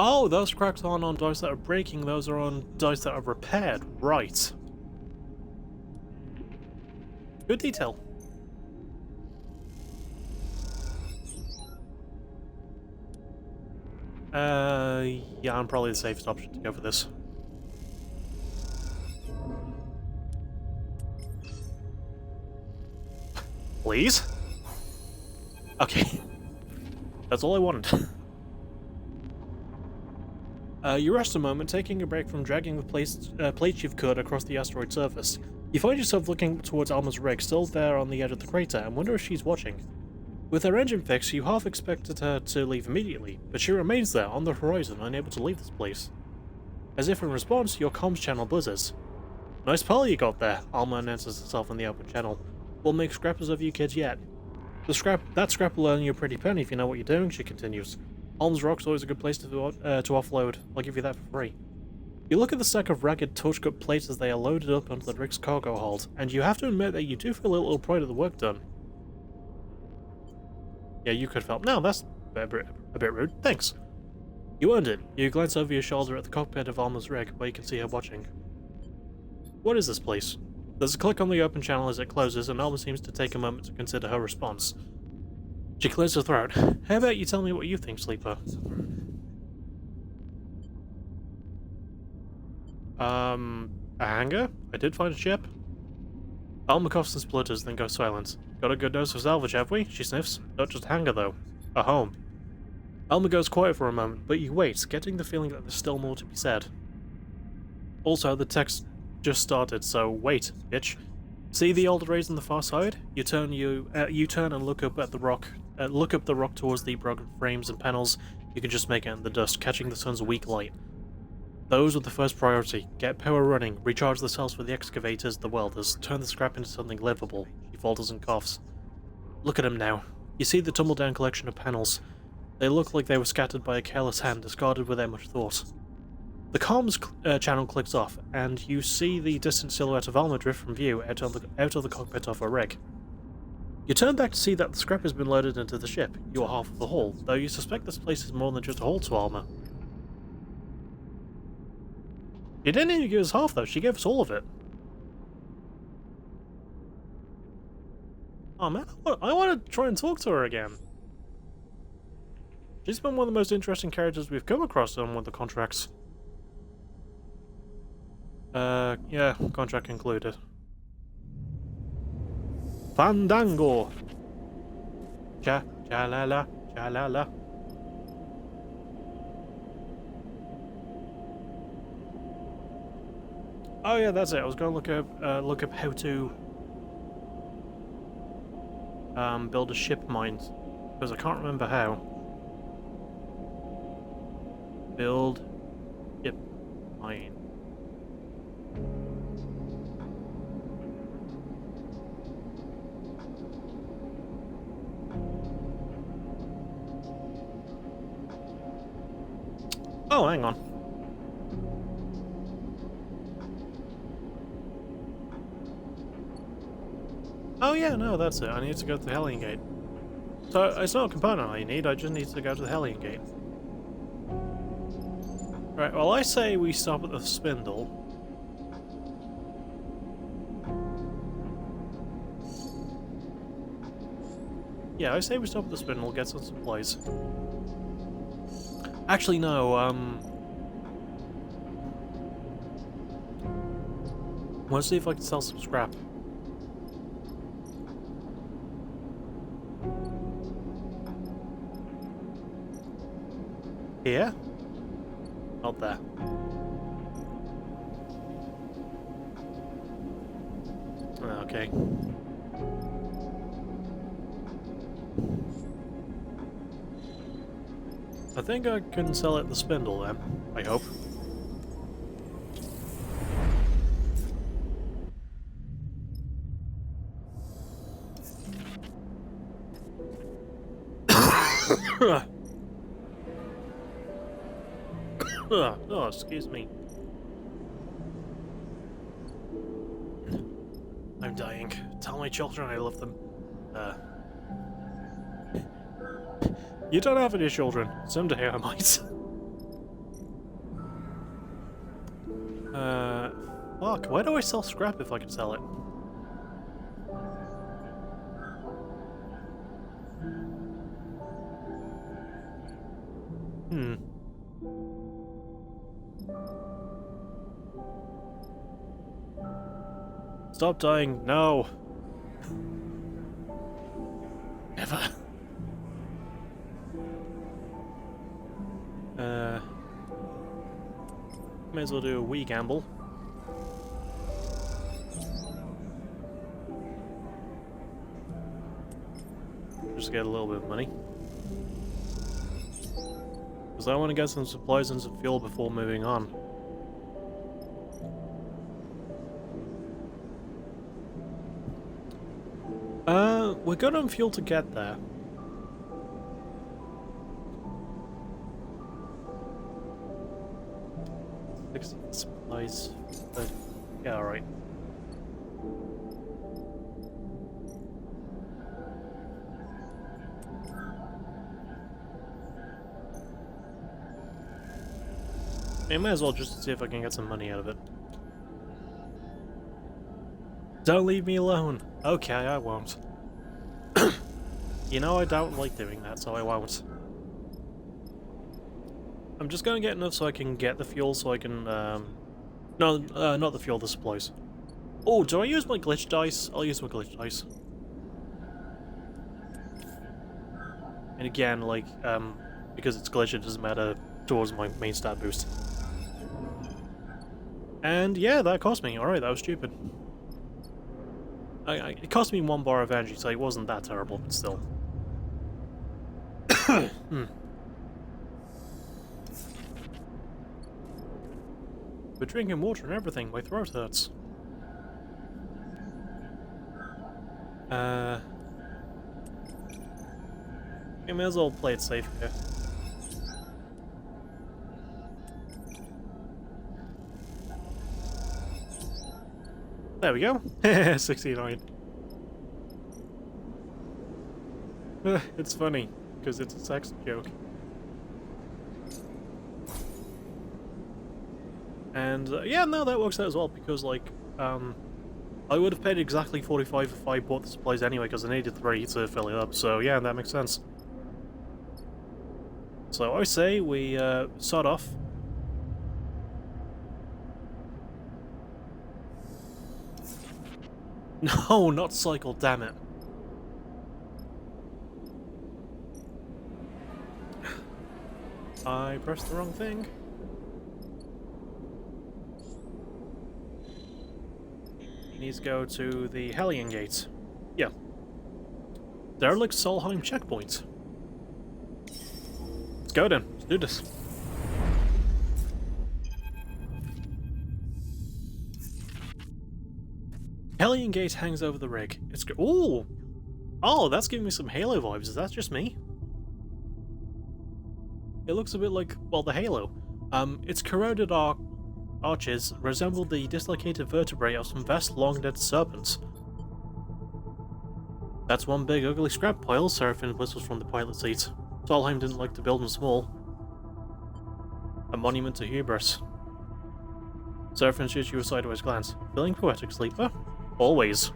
Oh, those cracks aren't on dice that are breaking, those are on dice that are repaired. Right. Good detail. Yeah, I'm probably the safest option to go for this. Please? Okay. That's all I wanted. You rest a moment, taking a break from dragging the plates you've cut across the asteroid surface. You find yourself looking towards Alma's rig, still there on the edge of the crater, and wonder if she's watching. With her engine fixed, you half expected her to leave immediately, but she remains there, on the horizon, unable to leave this place. As if in response, your comms channel buzzes. Nice pal you got there, Alma announces herself in the open channel. We'll make scrappers of you kids yet. That scrap will earn you a pretty penny if you know what you're doing, she continues. Holmes Rock's always a good place to offload. I'll give you that for free. You look at the stack of ragged, torch-cut plates as they are loaded up onto the rig's cargo hold, and you have to admit that you do feel a little pride of the work done. Yeah, you could have helped. No, that's a bit rude. Thanks. You earned it. You glance over your shoulder at the cockpit of Alma's rig, where you can see her watching. What is this place? There's a click on the open channel as it closes, and Alma seems to take a moment to consider her response. She clears her throat. How about you tell me what you think, Sleeper? A hangar? I did find a ship. Alma coughs and splutters, then goes silent. Got a good nose for salvage, have we? She sniffs. Not just a hangar, though. A home. Alma goes quiet for a moment, but you wait, getting the feeling that there's still more to be said. Also, the text just started, so wait, bitch. See the old arrays on the far side? You turn and look up at the rock. Look up the rock towards the broken frames and panels. You can just make it in the dust, catching the sun's weak light. Those are the first priority. Get power running, recharge the cells for the excavators, the welders, turn the scrap into something livable. She falters and coughs. Look at them now. You see the tumble-down collection of panels. They look like they were scattered by a careless hand, discarded without much thought. The comms channel clicks off, and you see the distant silhouette of Alma drift from view out of the cockpit of her rig. You turn back to see that the scrap has been loaded into the ship. You are half of the haul, though you suspect this place is more than just a haul to Alma. She didn't even give us half, though. She gave us all of it. Oh man, I want to try and talk to her again. She's been one of the most interesting characters we've come across on one of the contracts. Yeah, contract concluded. Fandango! Cha-la-la, cha-la-la. Oh yeah, that's it. I was going to look up how to build a ship mine, because I can't remember how. Build ship mine. Oh, hang on. Oh yeah, no, that's it. I need to go to the Hellion Gate. So, it's not a component I need, I just need to go to the Hellion Gate. Right, well I say we stop at the spindle. Yeah, I say we stop at the spindle, get some supplies. Actually, no, let's see if I can sell some scrap. Here? Not there. Okay. I think I can sell it the spindle then, I hope. Oh, excuse me. I'm dying. Tell my children I love them. You don't have any children. Someday I might. Fuck, where do I sell scrap if I can sell it? Hmm. Stop dying, no! Never. May as well do a wee gamble. Just get a little bit of money. Because I want to get some supplies and some fuel before moving on. We're good on fuel to get there. Supplies. But yeah, alright. I might as well just see if I can get some money out of it. Don't leave me alone. Okay, I won't. You know I don't like doing that, so I won't. I'm just gonna get enough so I can get the fuel, so I can, no, not the fuel, the supplies. Oh, do I use my glitch dice? I'll use my glitch dice. And again, like, because it's glitched, it doesn't matter towards my main stat boost. And yeah, that cost me. Alright, that was stupid. It cost me 1 bar of energy, so it wasn't that terrible, but still. We're drinking water and everything, my throat hurts. I may as well play it safe here. There we go. 69. It's funny, because it's a sex joke. And yeah, no, that works out as well, because like, I would have paid exactly 45 if I bought the supplies anyway, because I needed 3 to fill it up, so yeah, that makes sense. So I say we start off. No, not cycle, damn it. I pressed the wrong thing. Needs to go to the Hellion Gate. Yeah. Derelict Solheim checkpoint. Let's go then. Let's do this. Hellion Gate hangs over the rig. It's ooh! Oh, that's giving me some Halo vibes. Is that just me? It looks a bit like, well, the Halo. Its corroded arches resemble the dislocated vertebrae of some vast, long-dead serpents. That's one big, ugly scrap pile, Seraphine whistles from the pilot seat. Solheim didn't like to build them small. A monument to hubris. Seraphine shoots you a sideways glance. Feeling poetic, sleeper? Always.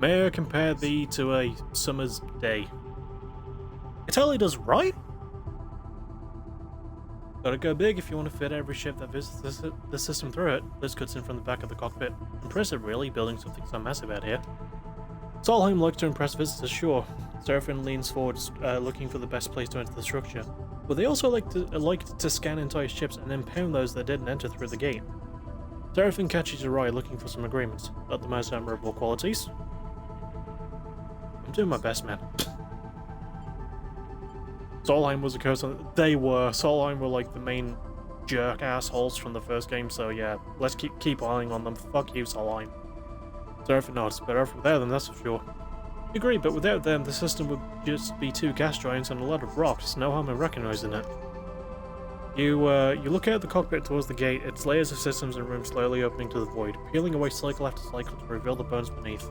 May I compare thee to a summer's day? It totally does, right? Gotta go big if you want to fit every ship that visits the system through it. This cuts in from the back of the cockpit. Impressive, really, building something so massive out here. Solheim likes to impress visitors, sure. Seraphine leans forward, looking for the best place to enter the structure. But they also like to scan entire ships and then pound those that didn't enter through the gate. Seraphine catches your eye, looking for some agreements. Not the most admirable qualities. I'm doing my best, man. Solheim was a curse on... They were. Solheim were like the main jerk assholes from the first game, so yeah, let's keep eyeing on them. Fuck you, Solheim. Seraphine nods. Better off without them, that's for sure. Agree, but without them, the system would just be 2 gas giants and a lot of rocks. No harm in recognizing it. You look out the cockpit towards the gate, its layers of systems and rooms slowly opening to the void, peeling away cycle after cycle to reveal the bones beneath.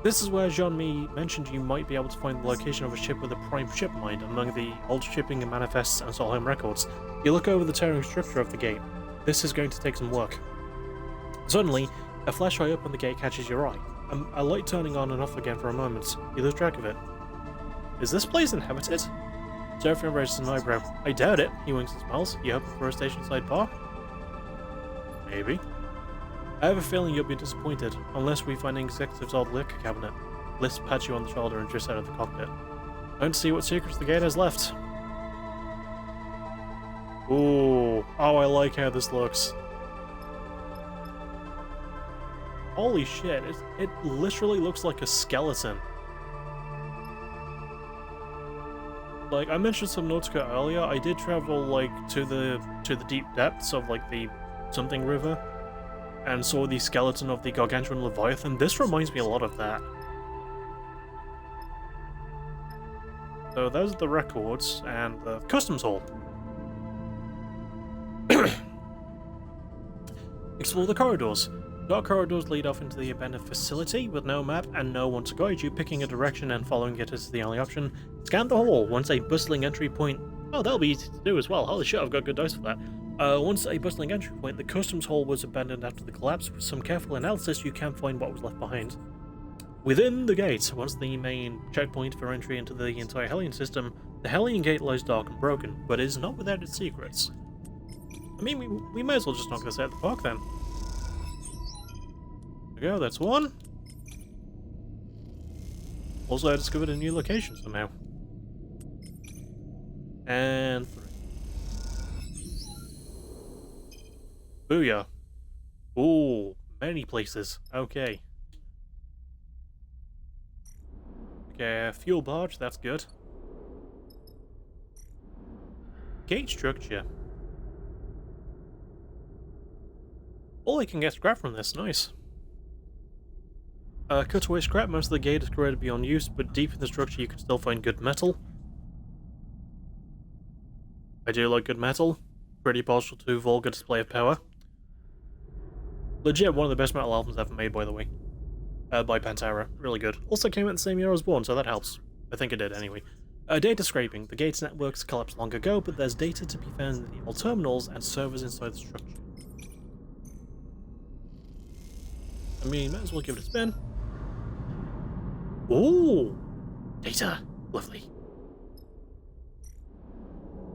This is where Jean-Mi mentioned you might be able to find the location of a ship with a prime ship mind among the old shipping and manifests and Solheim records. You look over the towering structure of the gate. This is going to take some work. Suddenly, a flashlight up on the gate catches your eye. A light turning on and off again for a moment. You lose track of it. Is this place inhabited? Seraphim raises an eyebrow. I doubt it. He winks and smiles. You hoping for a station-side bar? Maybe. I have a feeling you'll be disappointed, unless we find an executive's old liquor cabinet. Liz pats you on the shoulder and drifts out of the cockpit. Don't see what secrets the gate has left. Ooh. Oh, I like how this looks. Holy shit, it literally looks like a skeleton. Like, I mentioned Subnautica earlier, I did travel, like, to the deep depths of, like, the something river, and saw the skeleton of the gargantuan Leviathan. This reminds me a lot of that. So those are the records, and the customs hall. Explore the corridors. Dark corridors lead off into the abandoned facility with no map and no one to guide you. Picking a direction and following it is the only option. Scan the hall. Once a bustling entry point... Oh, that'll be easy to do as well. Holy shit, I've got good dice for that. Once a bustling entry point, the customs hall was abandoned after the collapse. With some careful analysis, you can find what was left behind. Within the gate, once the main checkpoint for entry into the entire Hellion system, the Hellion gate lies dark and broken, but is not without its secrets. I mean, we may as well just knock this out of the park then. There we go, that's one. Also, I discovered a new location somehow. And 3. Booyah. Ooh, many places. Okay. Okay, fuel barge, that's good. Gate structure. Oh, I can get scrap from this, nice. Cutaway scrap, most of the gate is created beyond use, but deep in the structure you can still find good metal. I do like good metal. Pretty partial to vulgar display of power. Legit one of the best metal albums ever made, by the way. By Pantera. Really good. Also came out the same year I was born, so that helps. I think it did, anyway. Data scraping. The gate's networks collapsed long ago, but there's data to be found in the old terminals and servers inside the structure. I mean, might as well give it a spin. Ooh! Data! Lovely.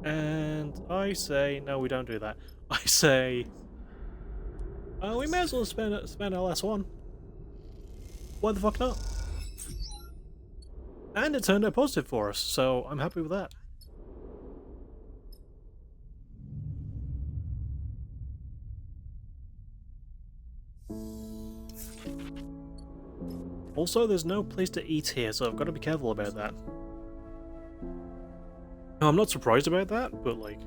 And I say, no, we don't do that. I say, we may as well spend our last one. Why the fuck not? And it turned out positive for us, so I'm happy with that. Also, there's no place to eat here, so I've got to be careful about that. No, I'm not surprised about that, but like...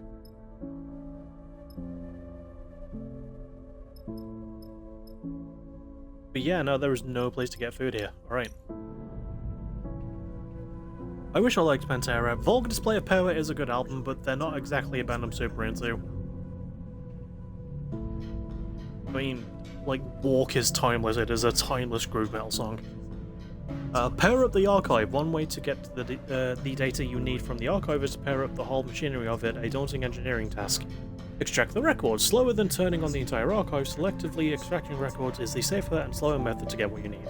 But yeah, no, there is no place to get food here. Alright. I wish I liked Pantera. Vulgar Display of Power is a good album, but they're not exactly a band I'm super into. I mean, like, Walk is timeless. It is a timeless groove metal song. Power up the archive. One way to get to the data you need from the archive is to power up the whole machinery of it, a daunting engineering task. Extract the records. Slower than turning on the entire archive, selectively extracting records is the safer and slower method to get what you need.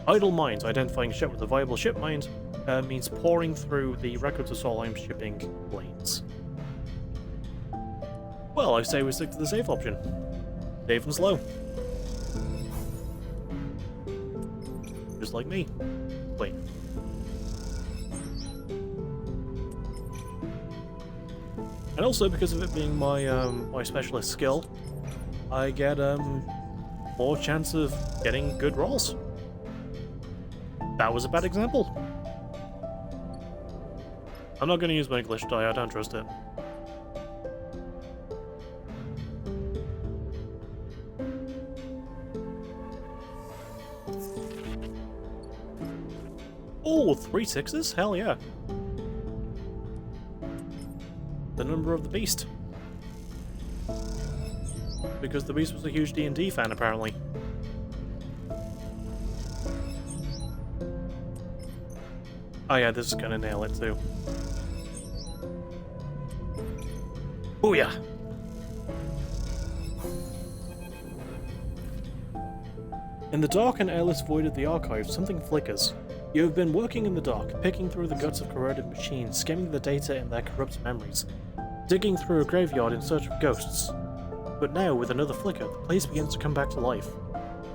Idle mines. Identifying a ship with a viable ship mine means pouring through the records of Solheim's shipping lanes. Well, I say we stick to the safe option. Safe and slow. Just like me. Wait. And also, because of it being my my specialist skill, I get more chance of getting good rolls. That was a bad example. I'm not going to use my glitch die, I don't trust it. Oh, 3 6s? Hell yeah. The number of the beast. Because the beast was a huge D&D fan, apparently. Oh yeah, this is gonna nail it too. Booyah! In the dark and airless void of the archive, something flickers. You have been working in the dark, picking through the guts of corroded machines, skimming the data in their corrupt memories, digging through a graveyard in search of ghosts. But now, with another flicker, the place begins to come back to life.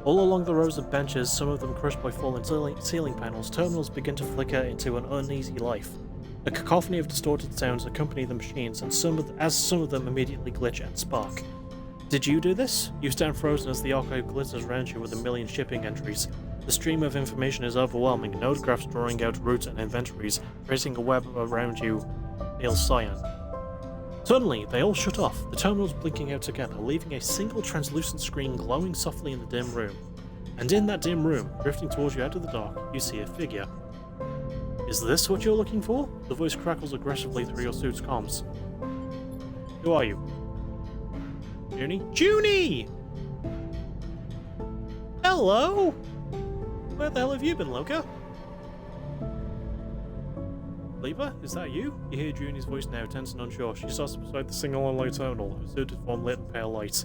All along the rows of benches, some of them crushed by fallen ceiling panels, terminals begin to flicker into an uneasy life. A cacophony of distorted sounds accompany the machines, and some of them immediately glitch and spark. Did you do this? You stand frozen as the archive glitters around you with a million shipping entries. The stream of information is overwhelming, node graphs drawing out routes and inventories, tracing a web around you, pale cyan. Suddenly, they all shut off, the terminals blinking out together, leaving a single translucent screen glowing softly in the dim room. And in that dim room, drifting towards you out of the dark, you see a figure. Is this what you're looking for? The voice crackles aggressively through your suit's comms. Who are you? Junie? Junie! Hello? Where the hell have you been, Loka? Sleeper, is that you? You hear Junie's voice now, tense and unsure. She stops beside the single light terminal, her suited form lit in pale light.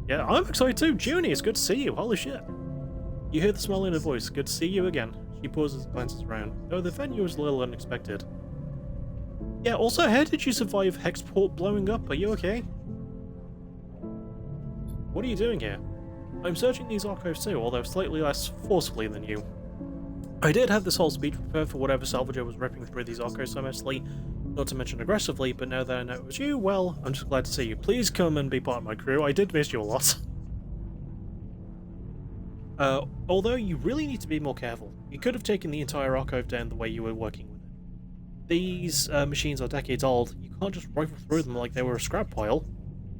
Yeah, I'm excited too! Junie, it's good to see you, holy shit! You hear the smile in her voice, good to see you again. She pauses and glances around, though the venue is a little unexpected. Yeah, also, how did you survive Hexport blowing up? Are you okay? What are you doing here? I'm searching these archives too, although slightly less forcefully than you. I did have this whole speech prepared for whatever salvager was ripping through these archives so messily, not to mention aggressively, but now that I know it was you, well, I'm just glad to see you. Please come and be part of my crew, I did miss you a lot. Although you really need to be more careful. You could have taken the entire archive down the way you were working with it. These machines are decades old, you can't just rifle through them like they were a scrap pile,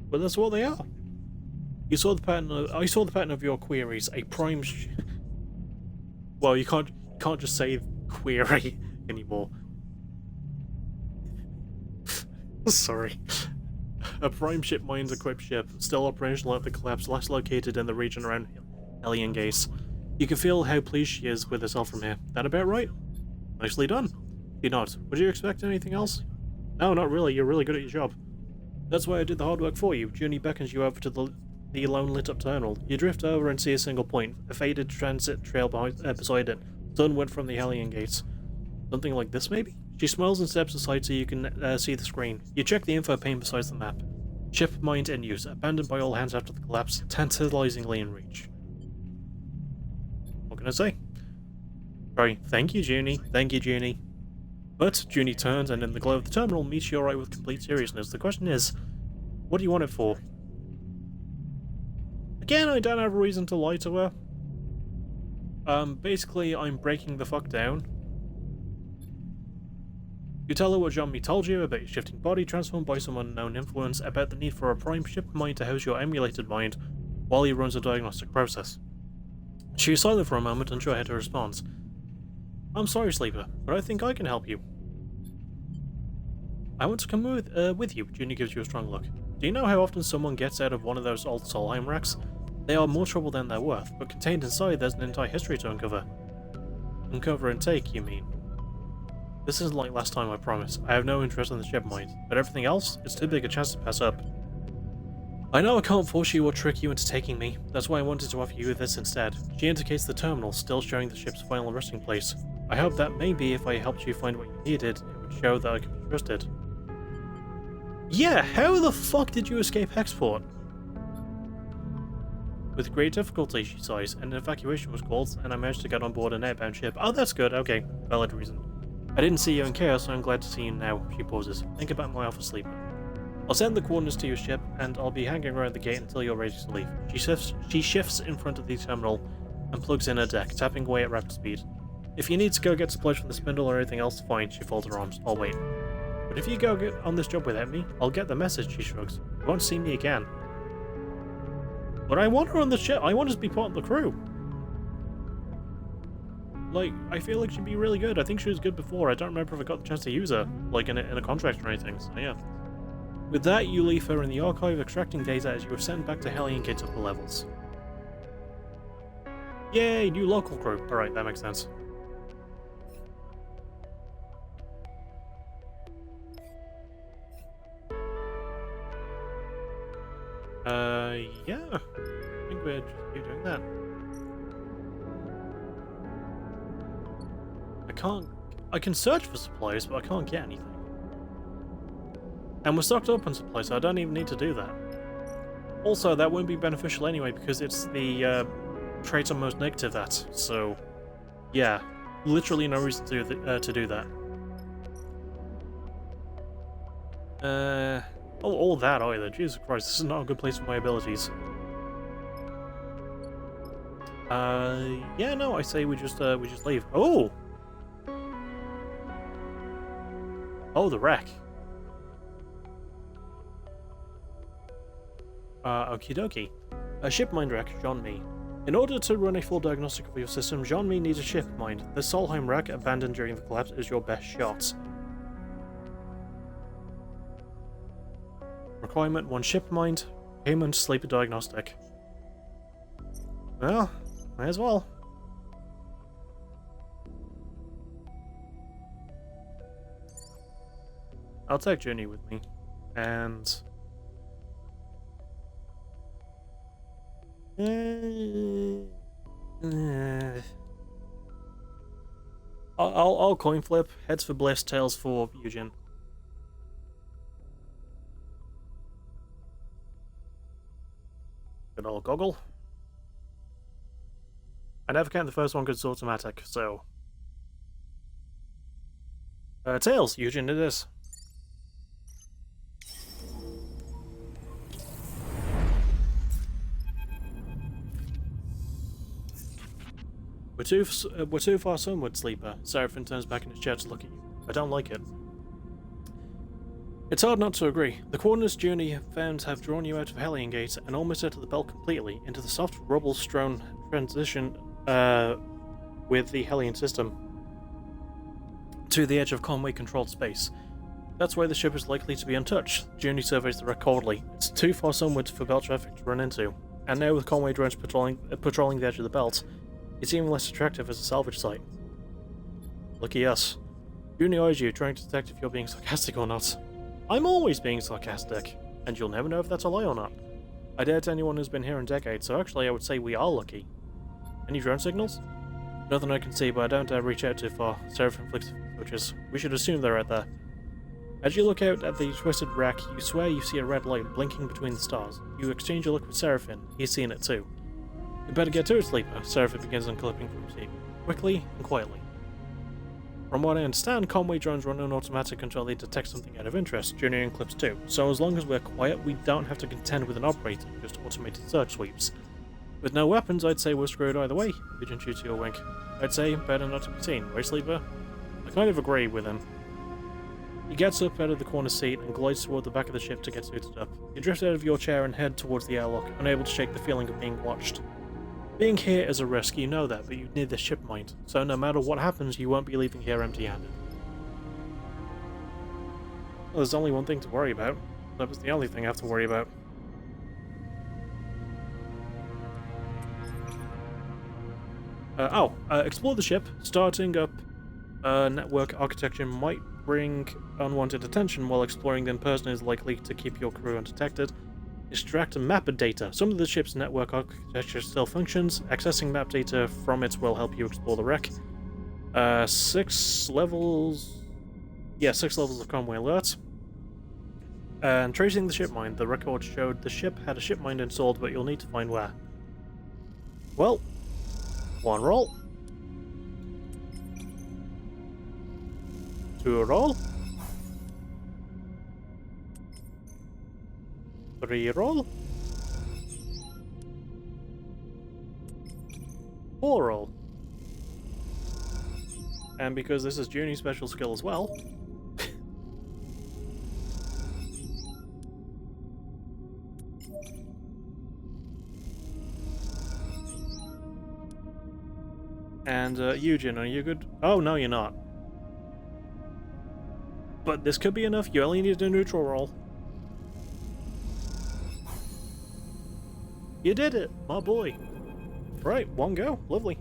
but that's what they are. You saw the pattern I saw the pattern of your queries, a prime well, you can't just say query anymore. Sorry. A prime ship mines equipped ship, still operational at the collapse, last located in the region around Hellion Gates. You can feel how pleased she is with herself from here. That about right? Nicely done. You nod. Would you expect anything else? No, not really. You're really good at your job. That's why I did the hard work for you. Junie beckons you over to the lone lit-up terminal. You drift over and see a single point, a faded transit trail beside it. Sun went from the Hellion Gates. Something like this, maybe? She smiles and steps aside so you can see the screen. You check the info pane beside the map. Ship mined in use, abandoned by all hands after the collapse, tantalizingly in reach. What can I say? Sorry, thank you, Junie. Thank you, Junie. But Junie turns and in the glow of the terminal meets your eye with complete seriousness. The question is, what do you want it for? Again, I don't have a reason to lie to her. Basically, I'm breaking the fuck down. You tell her what Jean-Mi told you about your shifting body transformed by some unknown influence, about the need for a prime ship mind to house your emulated mind while he runs a diagnostic process. She is silent for a moment, unsure how to respond. I'm sorry, Sleeper, but I think I can help you. I want to come with you, Junie gives you a strong look. Do you know how often someone gets out of one of those old Solheim racks? They are more trouble than they're worth, but contained inside there's an entire history to uncover. Uncover and take, you mean? This isn't like last time, I promise. I have no interest in the ship mind, but everything else, it's too big a chance to pass up. I know I can't force you or trick you into taking me, that's why I wanted to offer you this instead. She indicates the terminal, still showing the ship's final resting place. I hope that maybe if I helped you find what you needed, it would show that I could be trusted. Yeah, how the fuck did you escape Hexport? With great difficulty, she sighs, and an evacuation was called, and I managed to get on board an outbound ship. Oh, that's good, okay, valid reason. I didn't see you in chaos, so I'm glad to see you now, she pauses. Think about my offer, Sleeper. I'll send the coordinates to your ship, and I'll be hanging around the gate until you're ready to leave. She shifts in front of the terminal and plugs in her deck, tapping away at rapid speed. If you need to go get supplies from the spindle or anything else, fine, she folds her arms. I'll wait. But if you go get on this job without me, I'll get the message, she shrugs. You won't see me again. But I want her on the ship. I want her to be part of the crew. Like, I feel like she'd be really good. I think she was good before. I don't remember if I got the chance to use her, like in a contract or anything, so yeah. With that, you leave her in the archive, extracting data as you are sent back to Hellion Gates upper levels. Yay, new local crew. Alright, that makes sense. Yeah. I think we're just keep doing that. I can search for supplies, but I can't get anything. And we're stocked up on supplies, so I don't even need to do that. Also, that wouldn't be beneficial anyway, because it's the trait I'm most negative at, so... yeah, literally no reason to do that. All that either. Jesus Christ, this is not a good place for my abilities. Yeah, no, I say we just leave. Oh! Oh, the wreck. Okie dokie. A ship mind wreck, Jean-Mi. In order to run a full diagnostic of your system, Jean-Mi needs a ship mind. The Solheim wreck, abandoned during the collapse, is your best shot. Requirement: 1 ship mind. Payment: sleeper diagnostic. Well, might as well. I'll take Journey with me, and I'll coin flip. Heads for Bliss, tails for Eugen. Good old goggle. I never count the first one because it's automatic, so... tails, Eugen it is. We're too far sunward, Sleeper. Seraphim turns back in his chair to look at you. I don't like it. It's hard not to agree. The coordinates Journey found have drawn you out of Hellion Gate and almost out of the belt completely, into the soft rubble-strewn transition with the Hellion system to the edge of Conway-controlled space. That's why the ship is likely to be untouched. Journey surveys the wreck coldly. It's too far sunward for belt traffic to run into, and now with Conway drones patrolling the edge of the belt, it's even less attractive as a salvage site. Lucky us. Journey eyes you, trying to detect if you're being sarcastic or not. I'm always being sarcastic, and you'll never know if that's a lie or not. I doubt anyone who's been here in decades, so actually I would say we are lucky. Any drone signals? Nothing I can see, but I don't dare reach out too far. Seraphim flicks a few switches. We should assume they're right there. As you look out at the twisted wreck, you swear you see a red light blinking between the stars. You exchange a look with Seraphim. He's seen it too. You better get to it, Sleeper. Seraphim begins unclipping from his seat, quickly and quietly. From what I understand, Conway drones run on automatic until they detect something out of interest. Journey unclips too. So as long as we're quiet, we don't have to contend with an operator, just automated search sweeps. With no weapons, I'd say we're screwed either way. Pigeon shoots you a wink. I'd say better not to be seen, right, Sleeper? I kind of agree with him. He gets up out of the corner seat and glides toward the back of the ship to get suited up. You drift out of your chair and head towards the airlock, unable to shake the feeling of being watched. Being here is a risk, you know that, but you need the ship mind, so no matter what happens, you won't be leaving here empty-handed. Well, there's only one thing to worry about. That was the only thing I have to worry about. Explore the ship. Starting up network architecture might bring unwanted attention, while exploring them personally is likely to keep your crew undetected. Extract map data. Some of the ship's network architecture still functions. Accessing map data from it will help you explore the wreck. 6 levels... yeah, 6 levels of Conway alert. And tracing the ship mind. The record showed the ship had a ship mind installed, but you'll need to find where. Well, 1 roll. 2 roll. 3 roll. 4 roll. And because this is Journey's special skill as well... and, Eugen, are you good? Oh, no, you're not. But this could be enough. You only need a neutral roll. You did it, my boy. Right, 1 go. Lovely.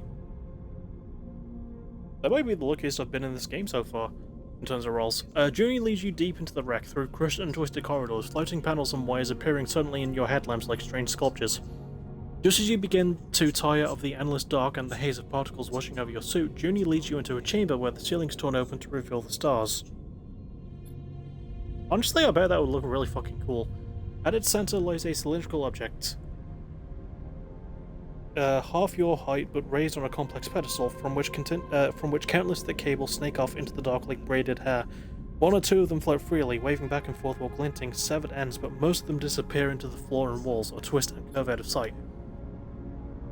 That might be the luckiest I've been in this game so far, in terms of rolls. Journey leads you deep into the wreck, through crushed and twisted corridors, floating panels and wires appearing suddenly in your headlamps like strange sculptures. Just as you begin to tire of the endless dark and the haze of particles washing over your suit, Junie leads you into a chamber where the ceiling's torn open to reveal the stars. Honestly, I bet that would look really fucking cool. At its center lies a cylindrical object. Half your height, but raised on a complex pedestal, from which countless thick cables snake off into the dark like braided hair. One or two of them float freely, waving back and forth while glinting severed ends, but most of them disappear into the floor and walls, or twist and curve out of sight.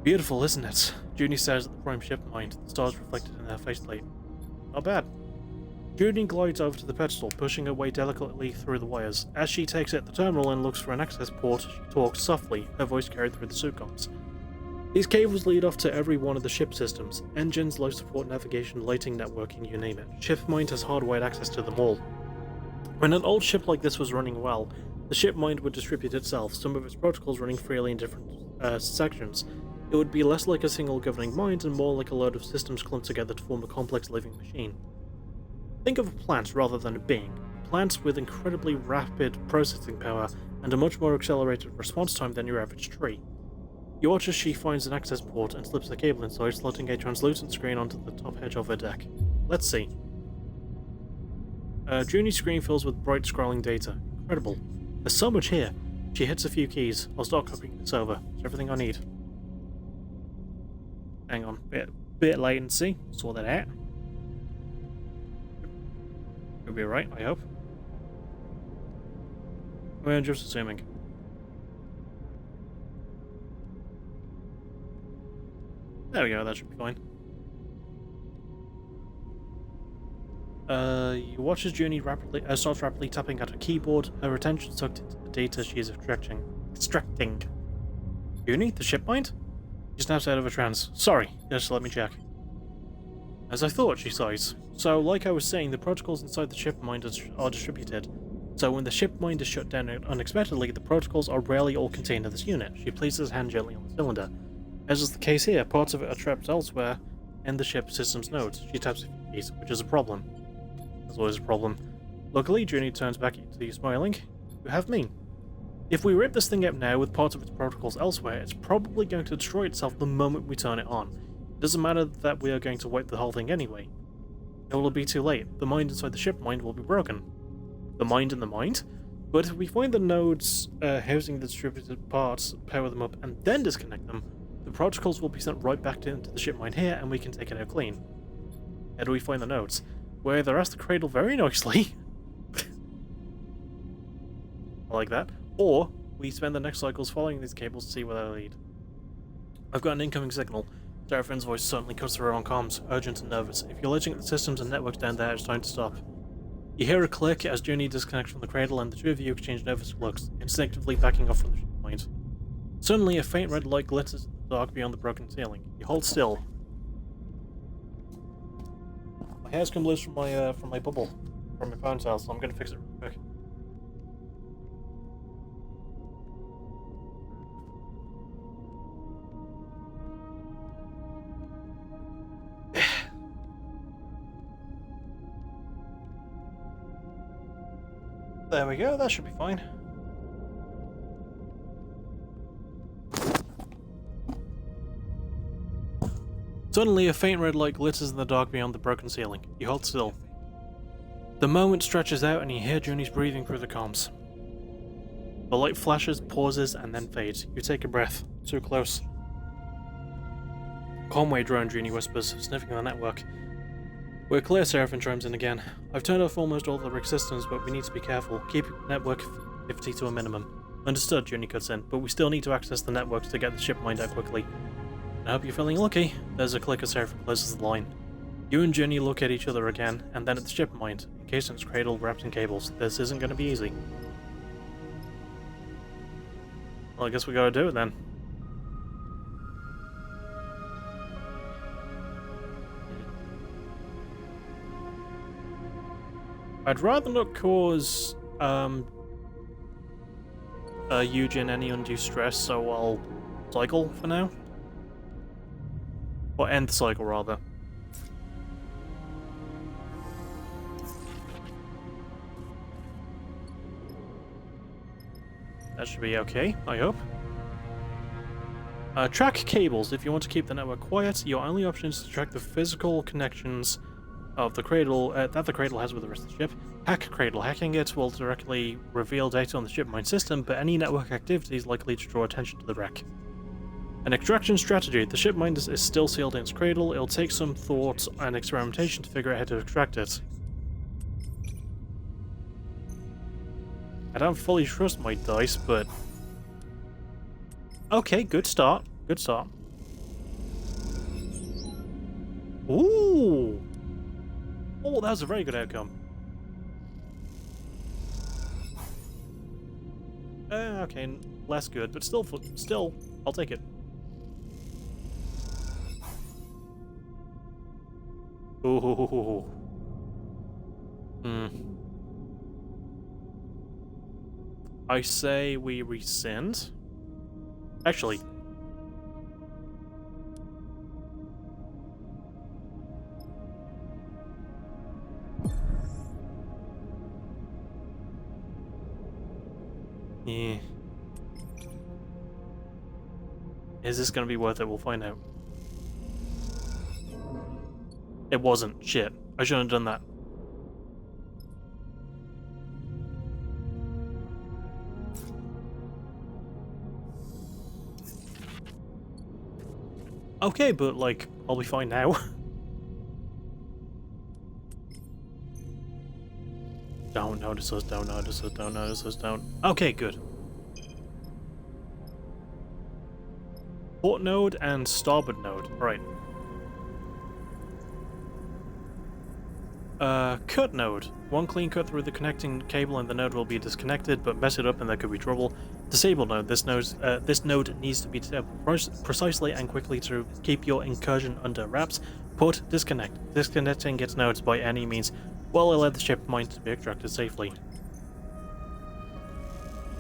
Beautiful, isn't it? Junie stares at the prime ship mind, the stars reflected in her faceplate. Not bad. Junie glides over to the pedestal, pushing her way delicately through the wires. As she takes out the terminal and looks for an access port, she talks softly, her voice carried through the suit comms. These cables lead off to every one of the ship systems. Engines, life support, navigation, lighting, networking, you name it. Shipmind has hardwired access to them all. When an old ship like this was running well, the shipmind would distribute itself, some of its protocols running freely in different sections. It would be less like a single governing mind and more like a load of systems clumped together to form a complex living machine. Think of a plant rather than a being. Plants with incredibly rapid processing power and a much more accelerated response time than your average tree. You watch as she finds an access port and slips the cable inside, slotting a translucent screen onto the top edge of her deck. Let's see. Junie's screen fills with bright scrolling data. Incredible. There's so much here. She hits a few keys. I'll start copying this over. It's everything I need. Hang on. Bit latency. Saw that out. Could be right, I hope. We're just assuming. There we go, that should be fine. You watch as Junie starts rapidly tapping at her keyboard, her attention sucked into the data she is extracting. Junie, the shipmind? She snaps out of a trance. Sorry, just let me check. As I thought, she sighs. So, like I was saying, the protocols inside the shipmind are distributed. So when the shipmind is shut down unexpectedly, the protocols are rarely all contained in this unit. She places her hand gently on the cylinder. As is the case here, parts of it are trapped elsewhere in the ship system's nodes. She taps a few keys, which is a problem. There's always a problem. Luckily, Junie turns back to you smiling. You have me. If we rip this thing up now with parts of its protocols elsewhere, it's probably going to destroy itself the moment we turn it on. It doesn't matter that we are going to wipe the whole thing anyway. It will be too late. The mind inside the ship mind will be broken. The mind in the mind? But if we find the nodes housing the distributed parts, power them up, and then disconnect them, the protocols will be sent right back into the ship mind here, and we can take it out clean. How do we find the nodes? We either ask the cradle very nicely, I like that, or we spend the next cycles following these cables to see where they lead. I've got an incoming signal. Serafin's voice suddenly cuts through on comms, urgent and nervous. If you're lodging at the systems and networks down there, it's time to stop. You hear a click as Junie disconnects from the cradle, and the two of you exchange nervous looks, instinctively backing off from the ship mind. Suddenly, a faint red light glitters in the dark beyond the broken ceiling. You hold still. My hair's come loose from my bubble, from my ponytail, so I'm gonna fix it real quick. There we go, that should be fine. Suddenly, a faint red light glitters in the dark beyond the broken ceiling. You hold still. The moment stretches out and you hear Junie's breathing through the comms. The light flashes, pauses, and then fades. You take a breath. Too close. Conway drone, Junie whispers, sniffing the network. We're clear, Serafin chimes in again. I've turned off almost all the rig systems, but we need to be careful. Keep network activity to a minimum. Understood, Junie cuts in, but we still need to access the networks to get the ship mined out quickly. I hope you're feeling lucky. There's a click as Serafin closes the line. You and Junie look at each other again, and then at the ship mind, encased in its cradle wrapped in cables. This isn't going to be easy. Well, I guess we gotta do it then. I'd rather not cause Eugen any undue stress, so I'll cycle for now. Or end the cycle, rather. That should be okay, I hope. Track cables. If you want to keep the network quiet, your only option is to track the physical connections of the cradle that the cradle has with the rest of the ship. Hack cradle. Hacking it will directly reveal data on the ship mine system, but any network activity is likely to draw attention to the wreck. An extraction strategy. The ship mine is still sealed in its cradle. It'll take some thought and experimentation to figure out how to extract it. I don't fully trust my dice, but... Okay, good start. Good start. Ooh! Oh, that was a very good outcome. Okay, less good, but still, I'll take it. Ooh. I say we rescind. Actually. Yeah. Is this gonna be worth it? We'll find out. It wasn't. Shit. I shouldn't have done that. Okay, but, like, I'll be fine now. Don't notice us, don't notice us, don't notice us, don't... Okay, good. Port node and starboard node. Right. Cut node. One clean cut through the connecting cable and the node will be disconnected, but mess it up and there could be trouble. Disable node. This node needs to be disabled precisely and quickly to keep your incursion under wraps. Port disconnect. Disconnecting its nodes by any means will allow the ship mine to be extracted safely.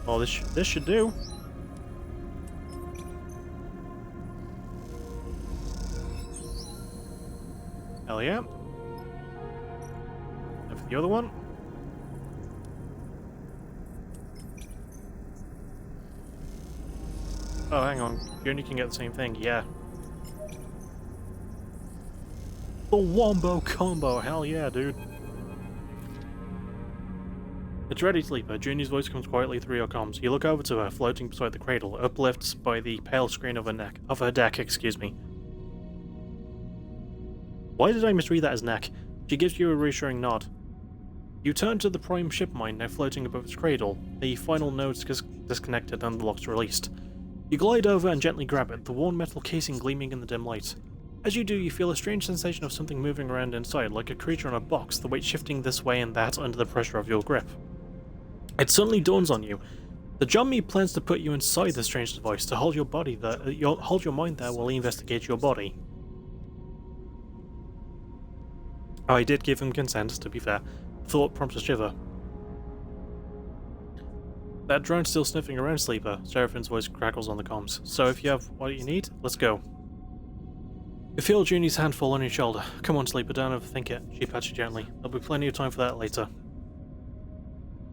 Well, this should do. Hell yeah. And for the other one. Oh, hang on. You only can get the same thing. Yeah. The Wombo Combo. Hell yeah, dude. It's ready, Sleeper. Junior's voice comes quietly through your comms. You look over to her, floating beside the cradle, uplifts by the pale screen of her deck, excuse me. Why did I misread that as neck? She gives you a reassuring nod. You turn to the prime ship mine now floating above its cradle. The final node's disconnected and the lock's released. You glide over and gently grab it, the worn metal casing gleaming in the dim light. As you do, you feel a strange sensation of something moving around inside, like a creature in a box, the weight shifting this way and that under the pressure of your grip. It suddenly dawns on you. The Johnme plans to put you inside the strange device to hold your body there, hold your mind there while he investigates your body. I did give him consent, to be fair. Thought prompts a shiver. That drone's still sniffing around, Sleeper. Seraphine's voice crackles on the comms. So if you have what you need, let's go. You feel Junie's hand fall on your shoulder. Come on, Sleeper, don't overthink it. She pats you gently. There'll be plenty of time for that later.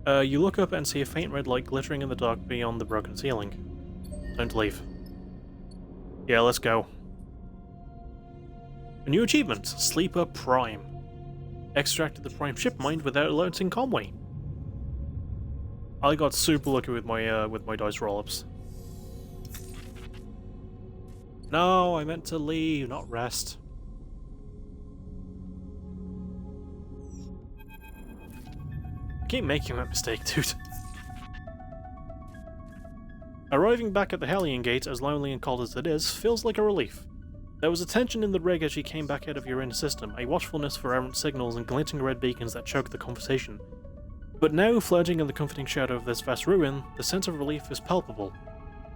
You look up and see a faint red light glittering in the dark beyond the broken ceiling. Time to leave. Yeah, let's go. A new achievement, Sleeper Prime. Extracted the prime ship mine without alerting Conway. I got super lucky with my dice roll-ups. No, I meant to leave, not rest. I keep making that mistake, dude. Arriving back at the Hellion Gate, as lonely and cold as it is, feels like a relief. There was a tension in the rig as she came back out of your inner system, a watchfulness for errant signals and glinting red beacons that choked the conversation. But now, floating in the comforting shadow of this vast ruin, the sense of relief is palpable.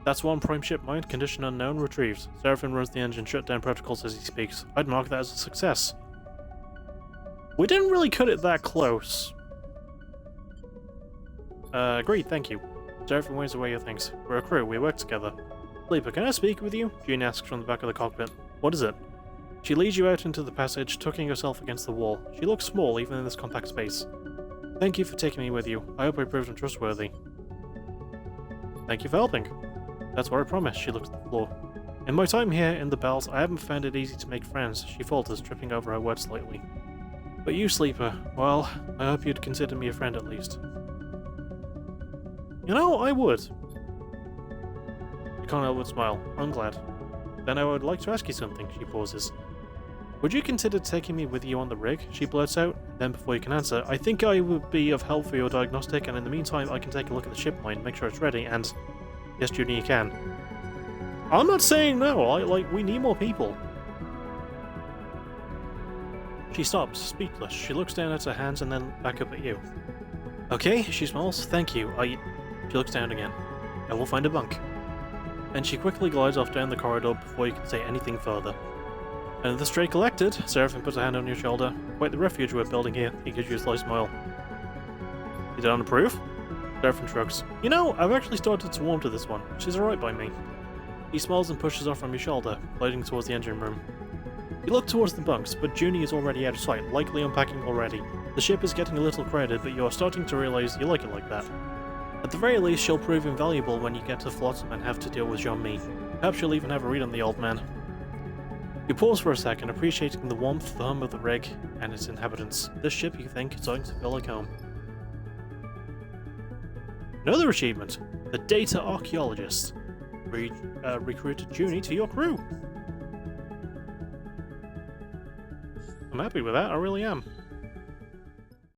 That's one prime ship mine, condition unknown, retrieved. Seraphine runs the engine shutdown protocols as he speaks. I'd mark that as a success. We didn't really cut it that close. Agreed, thank you. Seraphine waves away your things. We're a crew, we work together. Sleeper, can I speak with you? June asks from the back of the cockpit. What is it? She leads you out into the passage, tucking herself against the wall. She looks small, even in this compact space. Thank you for taking me with you. I hope I proved untrustworthy. Thank you for helping. That's what I promised. She looks at the floor. In my time here in the Belt, I haven't found it easy to make friends, she falters, tripping over her words slightly. But you, Sleeper, well, I hope you'd consider me a friend at least. You know, I would. You can't help but smile. I'm glad. Then I would like to ask you something, she pauses. Would you consider taking me with you on the rig? She blurts out. Then before you can answer, I think I would be of help for your diagnostic, and in the meantime I can take a look at the ship mine, make sure it's ready, and... Yes, Junie, you can. I'm not saying no, we need more people. She stops, speechless. She looks down at her hands and then back up at you. Okay, she smiles. Thank you. She looks down again. I will find a bunk. And she quickly glides off down the corridor before you can say anything further. And the stray collected, Seraphim puts a hand on your shoulder. Quite the refuge we're building here. He gives you a sly smile. You don't approve? Seraphim shrugs. You know, I've actually started to warm to this one. She's alright by me. He smiles and pushes off from your shoulder, gliding towards the engine room. You look towards the bunks, but Junie is already out of sight, likely unpacking already. The ship is getting a little crowded, but you're starting to realize you like it like that. At the very least, she'll prove invaluable when you get to Flotsam and have to deal with Jean-Mi. Perhaps you'll even have a read on the old man. You pause for a second, appreciating the warmth, the hum of the rig, and its inhabitants. This ship, you think, is starting to feel like home. Another achievement! The Data Archaeologist. Recruited Junie to your crew. I'm happy with that, I really am.